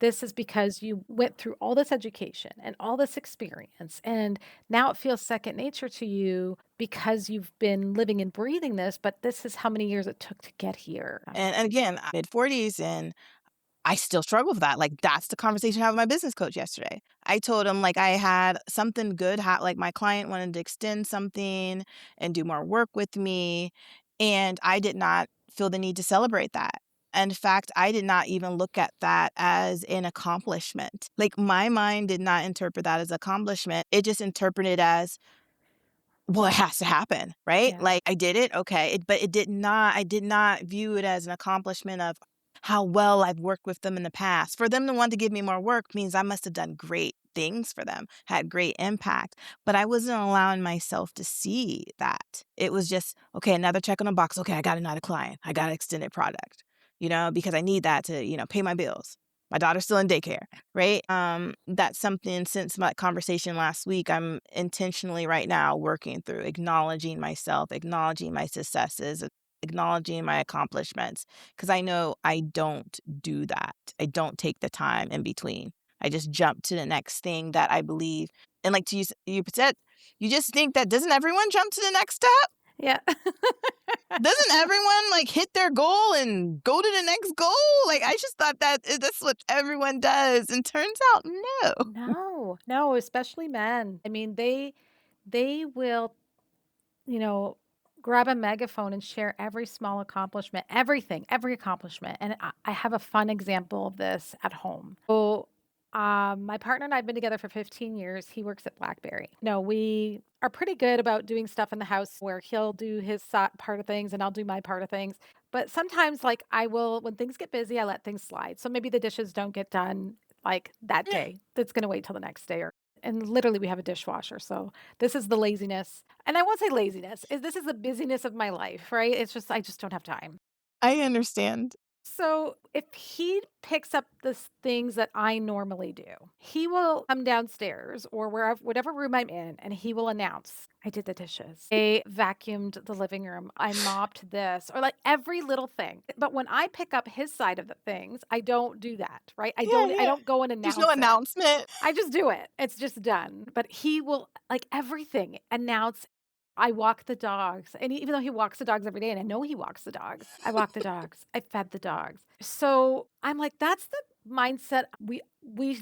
This is because you went through all this education and all this experience, and now it feels second nature to you because you've been living and breathing this, but this is how many years it took to get here. And again, mid-40s, and I still struggle with that. Like, that's the conversation I had with my business coach yesterday. I told him, like, I had something good like, my client wanted to extend something and do more work with me, and I did not feel the need to celebrate that. In fact, I did not even look at that as an accomplishment. Like, my mind did not interpret that as accomplishment. It just interpreted as, well, it has to happen, right? Yeah. Like, I did it, okay, but I did not view it as an accomplishment of how well I've worked with them in the past. For them to want to give me more work means I must have done great things for them, had great impact, but I wasn't allowing myself to see that. It was just, "Okay, another check on the box. Okay, I got another client. I got an extended product," because I need that to, pay my bills. My daughter's still in daycare. Right? That's something since my conversation last week, I'm intentionally right now working through acknowledging myself, acknowledging my successes, acknowledging my accomplishments, because I know I don't do that. I don't take the time in between. I just jump to the next thing that I believe. And like you said, you just think that doesn't everyone jump to the next step? Yeah. Doesn't everyone like hit their goal and go to the next goal? Like I just thought that that's what everyone does, and turns out no. No, no, especially men. I mean, they will, you know, grab a megaphone and share every small accomplishment, everything, every accomplishment. And I have a fun example of this at home. So, my partner and I have been together for 15 years. He works at BlackBerry. No, we are pretty good about doing stuff in the house where he'll do his part of things and I'll do my part of things. But sometimes, like, I will, when things get busy, I let things slide. So maybe the dishes don't get done like that Yeah. day. That's going to wait till the next day. And literally, we have a dishwasher. So this is the laziness, and I won't say laziness, is this is the busyness of my life, right? It's just I just don't have time. I understand. So if he picks up the things that I normally do, he will come downstairs or wherever whatever room I'm in and he will announce, I did the dishes. I vacuumed the living room. I mopped this or like every little thing. But when I pick up his side of the things, I don't do that, right? I Yeah, don't I yeah. don't go and There's no announce it. announcement. I just do it. It's just done. But he will, like, everything announce I walk the dogs, and even though he walks the dogs every day, and I know he walks the dogs, I walk the dogs, I fed the dogs. So, I'm like, that's the mindset we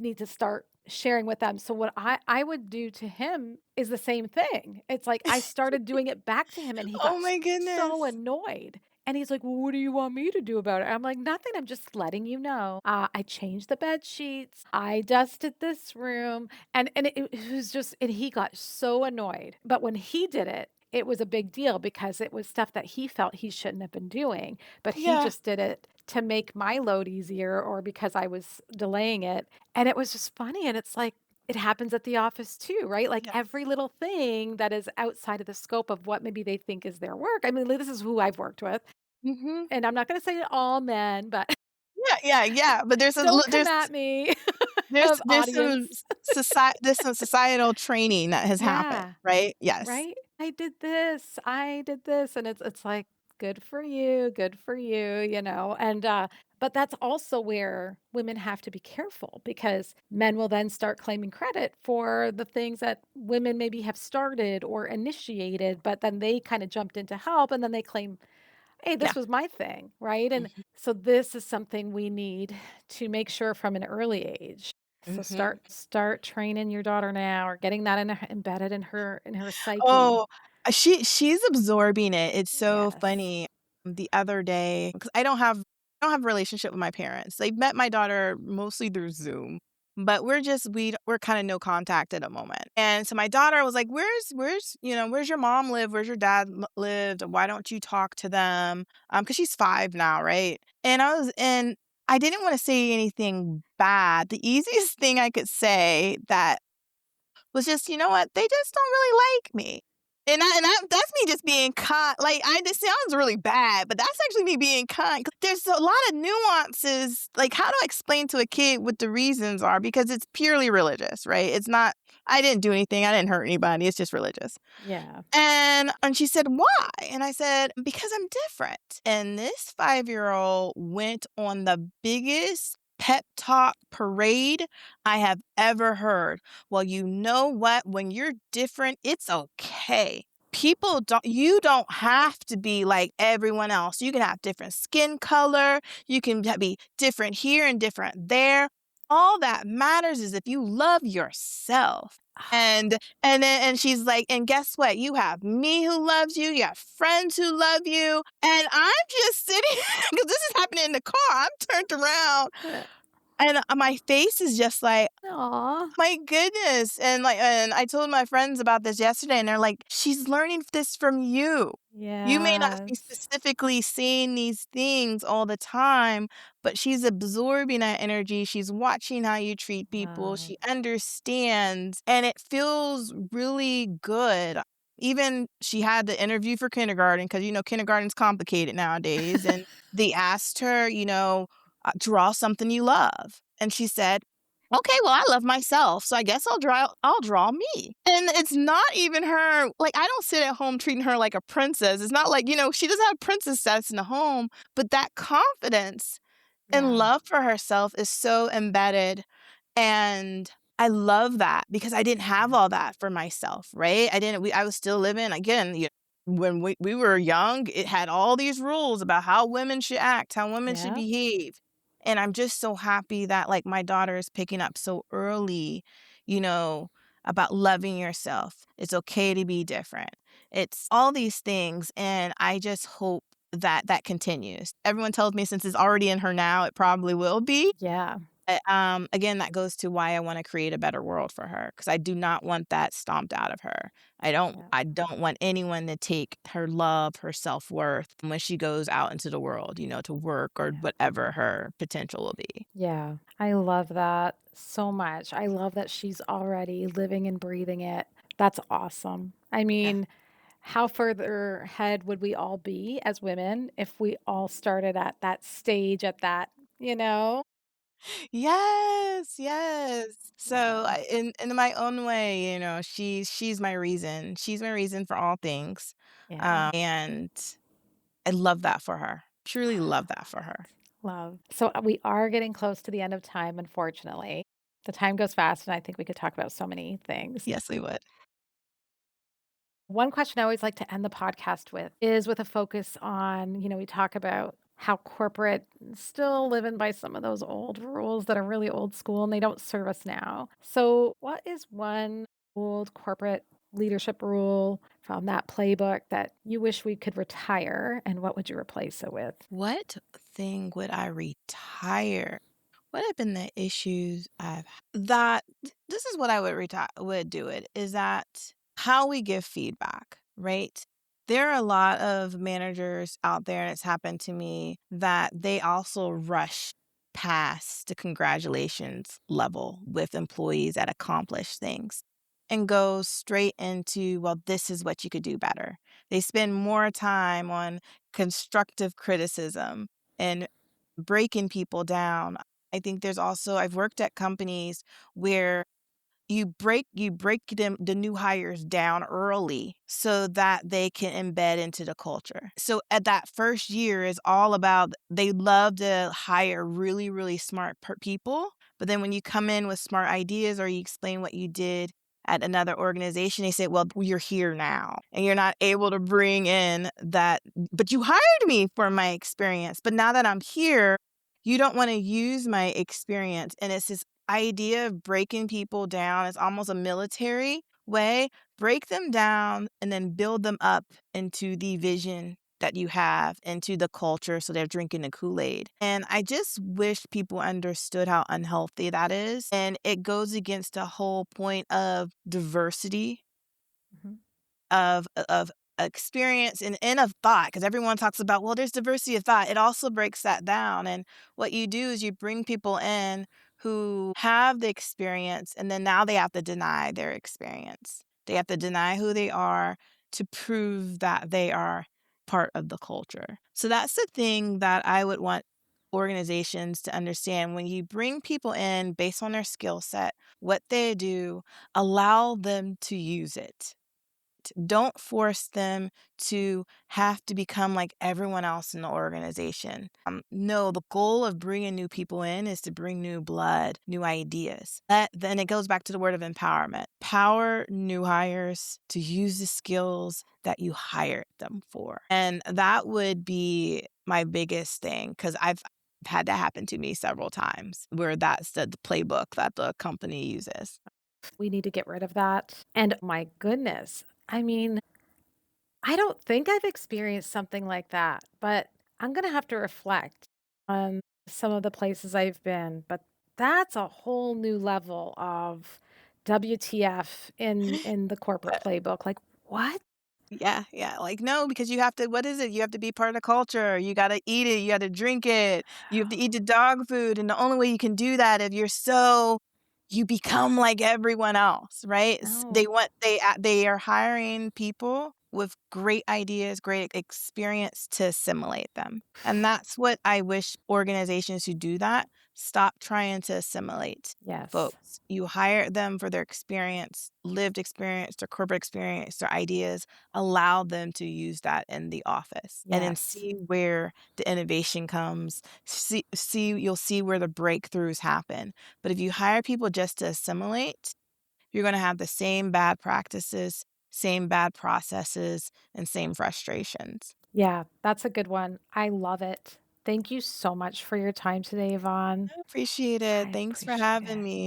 need to start sharing with them. So, what I would do to him is the same thing. It's like I started doing it back to him, and he got Oh my so goodness. annoyed. And he's like, "Well, what do you want me to do about it?" I'm like, "Nothing. I'm just letting you know. I changed the bed sheets. I dusted this room." And it was just and he got so annoyed. But when he did it, it was a big deal because it was stuff that he felt he shouldn't have been doing, but he Yeah. just did it to make my load easier or because I was delaying it. And it was just funny. And it's like, it happens at the office too, right? Like Yes. every little thing that is outside of the scope of what maybe they think is their work. I mean, this is who I've worked with. Mhm. And I'm not going to say all men, but Yeah, yeah, yeah, but don't come at me of audience. there's some societal training that has happened, Yeah. right? Yes. Right? I did this, and it's like, good for you, you know, and, but that's also where women have to be careful because men will then start claiming credit for the things that women maybe have started or initiated, but then they kinda jumped in to help, and then they claim, "Hey, Yeah. this was my thing," right? And Mhm, so this is something we need to make sure from an early age. So mhm. start training your daughter now or getting that embedded in her psyche. Oh, she's absorbing it. It's so Yes. funny. The other day, because I don't have a relationship with my parents. They met my daughter mostly through Zoom, but we're kinda no contact at the moment. And so my daughter was like, where's your mom live? Where's your dad lived? Why don't you talk to them?" Because she's 5 now, right? And I didn't wanna say anything bad. The easiest thing I could say that was just, "You know what? They just don't really like me." That's me just being kind. Like, this sounds really bad, but that's actually me being kind. 'Cause there's a lot of nuances, like, how do I explain to a kid what the reasons are? Because it's purely religious, right? It's not I didn't do anything, I didn't hurt anybody, it's just religious. Yeah. And she said, "Why?" And I said, "Because I'm different." And this 5-year-old went on the biggest pep talk parade I have ever heard. Well, you know what? When you're different, it's okay. People don't You don't have to be like everyone else. You can have different skin color, you can be different here and different there. All that matters is if you love yourself. And she's like, "And guess what? You have me who loves you have friends who love you." And I'm just sitting because this is happening in the car. I'm turned around and, my face is just like, Aw. my goodness, and I told my friends about this yesterday, and they're like, "She's learning this from you. You may not be Yes. specifically saying these things all the time, but she's absorbing that energy, she's watching how you treat people, Love. she understands, and it feels really good." Even she had the interview for kindergarten because kindergarten's complicated nowadays, and they asked her, "Draw something you love." And she said, "Okay, well, I love myself, so I guess I'll draw me." And it's not even her like, I don't sit at home treating her like a princess. It's not like, she doesn't have princess status in the home, but that confidence and Yeah. love for herself is so embedded, and I love that because I didn't have Yeah. all that for myself, right? I was still living again, when we were young, it had all these rules about how women should act, how women should Yep. behave. And I'm just so happy that like my daughter is picking up so early, you know, about loving yourself. It's okay to be different. It's all these things. And I just hope that that continues. Everyone tells me since it's already in her now, it probably will be. Yeah. Again, that goes to why I wanna create a better world for her because I do not want that stomped out of her. Yeah. I don't want anyone to take her love, her self-worth when she goes out into the world, to work or Yeah. whatever her potential will be. Yeah. I love that so much. I love that she's already living and breathing it. That's awesome. I Yeah. mean, how further ahead would we all be as women if we all started at that stage, at that, you know? Yes, yes. So, Yeah. in my own way, she's my reason. She's my reason for all things, Yeah. and I love that for her. Truly love that for her. Love. So we are getting close to the end of time, unfortunately. The time goes fast, and I think we could talk about so many things. Yes, we would. One question I always like to end the podcast with is with a focus on, we talk about how corporate still living by some of those old rules that are really old school and they don't serve us now. So, what is one old corporate leadership rule from that playbook that you wish we could retire and what would you replace it with? What thing would I retire? What have been the issues I've that this is what I would do it, is that how we give feedback, right? There are a lot of managers out there, and it's happened to me, that they also rush past the congratulations level with employees that accomplish things and go straight into, well, this is what you could do better. They spend more time on constructive criticism and breaking people down. I think there's also I've worked at companies where you break the new hires down early so that they can embed into the culture. So at that first year is all about they love to hire really, really smart people, but then when you come in with smart ideas or you explain what you did at another organization, they say, "Well, you're here now, and you're not able to bring in that but you hired me for my experience, but now that I'm here, you don't wanna use my experience." And it's this idea of breaking people down. It's almost a military way. Break them down and then build them up into the vision that you have, into the culture so they're drinking the Kool-Aid. And I just wish people understood how unhealthy that is. And it goes against the whole point of diversity Mhm. of experience and of thought, because everyone talks about, well, there's diversity of thought. It also breaks that down, and what you do is you bring people in who have the experience, and then now they have to deny their experience. They have to deny who they are to prove that they are part of the culture. So that's the thing that I would want organizations to understand. When you bring people in based on their skill set, what they do, allow them to use it. Don't force them to have to become like everyone else in the organization. No, the goal of bringing new people in is to bring new blood, new ideas. Then it goes back to the word of empowerment. Power new hires to use the skills that you hired them for. And that would be my biggest thing because I've had that happen to me several times where that's the playbook that the company uses. We need to get rid of that. And my goodness, I mean, I don't think I've experienced something like that, but I'm going to have to reflect on some of the places I've been. But that's a whole new level of WTF in the corporate playbook. Like, what? Yeah, yeah, like, no, because you have to what is it? You have to be part of the culture, you gotta eat it, you gotta drink it, you have to eat the dog food, and the only way you can do that if you become like everyone else, right? No. They are hiring people with great ideas, great experience to assimilate them, and that's what I wish organizations who do that stop trying to assimilate Yes. folks. You hire them for their experience, lived experience, their corporate experience, their ideas, allow them to use that in the office and then Yes. see where the innovation comes, you'll see where the breakthroughs happen. But if you hire people just to assimilate, you're gonna have the same bad practices, same bad processes, and same frustrations. Yeah, that's a good one. I love it. Thank you so much for your time today, Yvonne. I appreciate it. I Thanks for appreciate having it. me.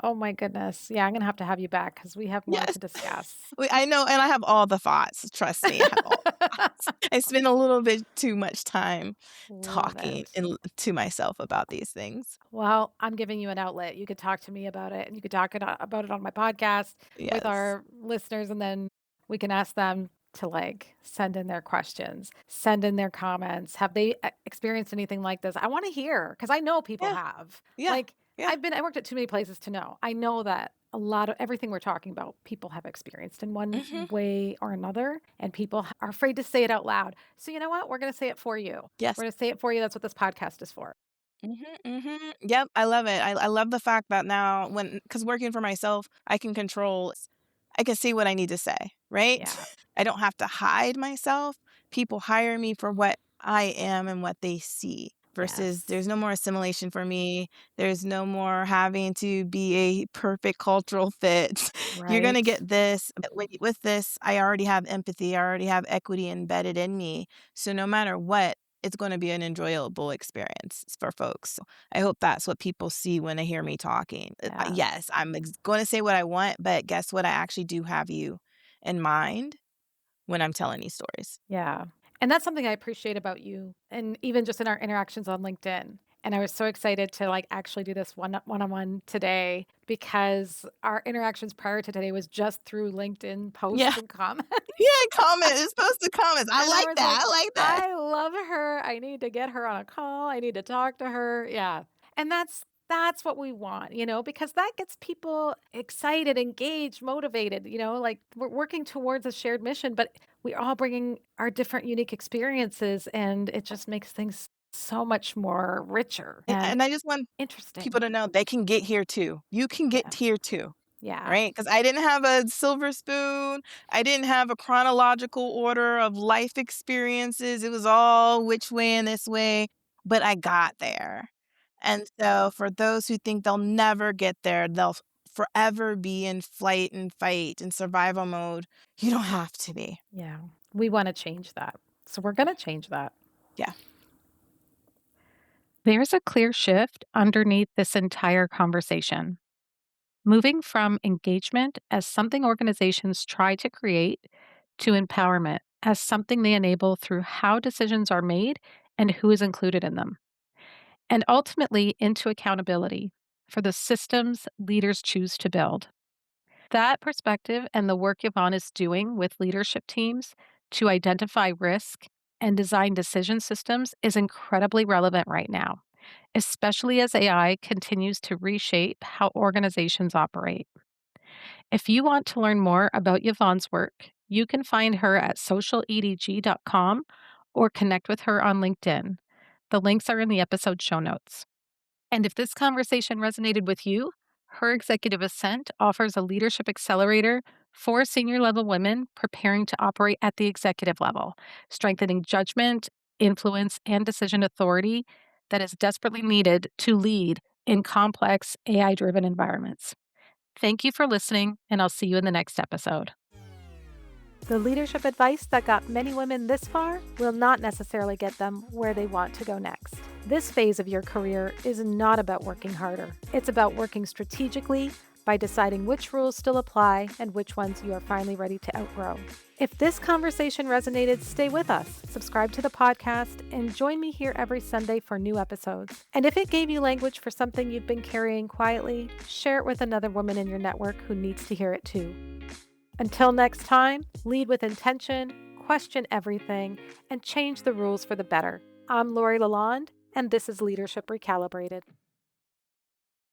Oh my goodness. Yeah, I'm gonna have you back because we have more Yes. to discuss. I know, and I have all the thoughts, trust me, I have all the thoughts. I spend a little bit too much time Love talking it. to myself about these things. Well, I'm giving you an outlet. You could talk to me about it and you could talk about it on my podcast with Yes. our listeners, and then we can ask them to like send in their questions, send in their comments. Have they experienced anything like this? I want to hear because I know people Yeah, have. yeah, Like yeah. I worked at too many places to know. I know that a lot of everything we're talking about, people have experienced in one Mhm. way or another, and people are afraid to say it out loud. So, you know what? We're going to say it for you. Yes. We're going to say it for you. That's what this podcast is for. Mhm, mhm. Yep, I love it. I love the fact that now because working for myself, I can see what I need to say, right? Yeah. I don't have to hide myself. People hire me for what I am and what they see versus Yes. there's no more assimilation for me. There's no more having to be a perfect cultural fit. You're gonna Right. get this. With this, I already have empathy. I already have equity embedded in me. So no matter what, it's gonna be an enjoyable experience for folks. So I hope that's what people see when they hear me talking. Yeah. Yes, I'm gonna say what I want, but guess what? I actually do have you in mind when I'm telling these stories. Yeah. And that's something I appreciate about you and even just in our interactions on LinkedIn. And I was so excited to like actually do this one-on-one today because our interactions prior to today was just through LinkedIn Yeah, posts and comments. yeah, comment, it's supposed to comments. I And I like was that, like, I like that. I love her. I need to get her on a call. I need to talk to her. Yeah. And that's what we want, because that gets people excited, engaged, motivated, like we're working towards a shared mission, but we're all bringing our different unique experiences and it just makes things so much more richer and And I just want people interesting. to know they can get here too. You can get Yes. here too. Yeah. Right? Because I didn't have a silver spoon. I didn't have a chronological order of life experiences. It was all which way and this way, but I got there. And so for those who think they'll never get there, they'll forever be in flight and fight and survival mode. You don't have to be. Yeah. We want to change that. So we're going to change that. Yeah. There's a clear shift underneath this entire conversation. Moving from engagement as something organizations try to create to empowerment as something they enable through how decisions are made and who is included in them, and ultimately into accountability for the systems leaders choose to build. That perspective and the work Yvonne is doing with leadership teams to identify risk and design decision systems is incredibly relevant right now, especially as AI continues to reshape how organizations operate. If you want to learn more about Yvonne's work, you can find her at socialedg.com or connect with her on LinkedIn. The links are in the episode show notes. And if this conversation resonated with you, her Executive Ascent offers a leadership accelerator for senior level women preparing to operate at the executive level, strengthening judgment, influence, and decision authority that is desperately needed to lead in complex AI driven environments. Thank you for listening, and I'll see you in the next episode. The leadership advice that got many women this far will not necessarily get them where they want to go next. This phase of your career is not about working harder. It's about working strategically by deciding which rules still apply and which ones you are finally ready to outgrow. If this conversation resonated, stay with us, subscribe to the podcast, and join me here every Sunday for new episodes. And if it gave you language for something you've been carrying quietly, share it with another woman in your network who needs to hear it too. Until next time, lead with intention, question everything, and change the rules for the better. I'm Lori Lalonde, and this is Leadership Recalibrated.